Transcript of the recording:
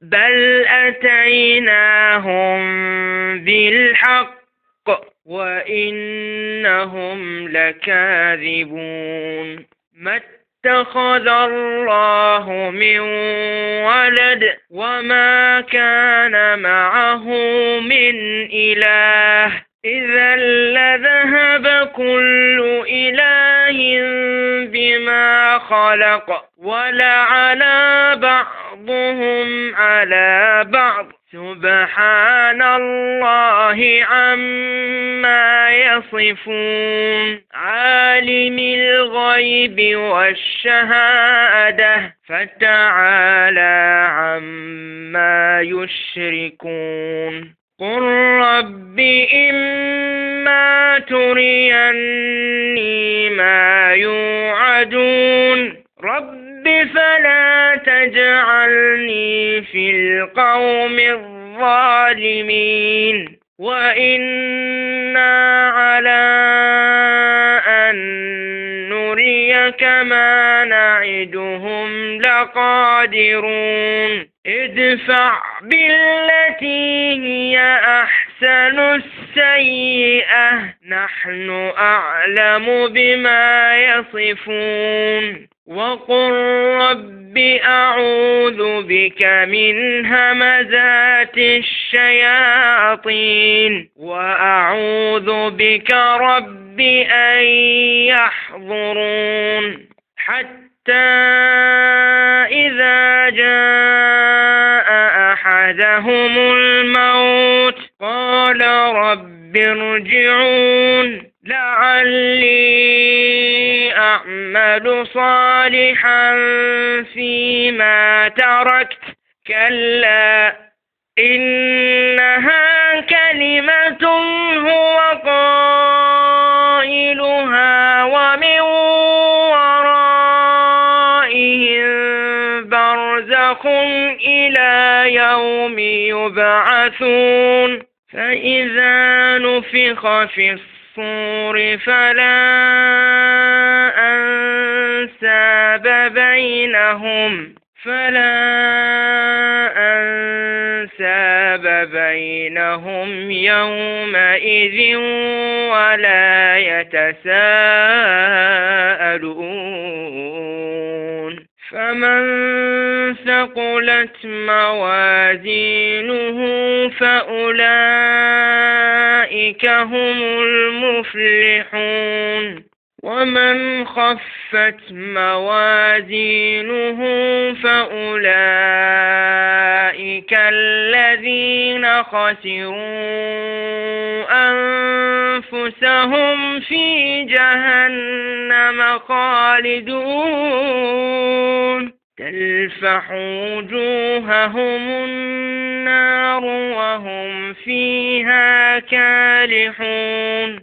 بل أتيناهم بالحق وإنهم لكاذبون. ما اتخذ الله من ولد وما كان معه من إله إذا لذهب كل إله بما خلق ولعلى بعضهم على بعض سبحان الله عما يصفون. عالم الغيب والشهادة فتعالى عما يشركون. قل رب إما تريني ما يوعدون رب فلا تجعلني في القوم الظالمين وإنا على أن نريك ما نعدهم لقادرون. ادفع بالتي هي أحسن السيئة نحن أعلم بما يصفون. وقل رب أعوذ بك من همزات الشياطين وأعوذ بك رب أن يحضرون. حتى إذا جاء أحدهم الموت قال رب ارجعون لعلي أعمل صالحا فيما تركت كلا إنها كلمة هو قائلها ومن ورائهم برزخ إلى يوم يبعثون. فإذا نفخ في الصور فلا أنساب بينهم يومئذ ولا يتساءلون. فمن ثقلت موازينه فأولئك هم المفلحون. ومن خفت موازينه فأولئك الذين خسروا أنفسهم في جهنم خالدون. تلفح وجوههم النار وهم فيها كالحون.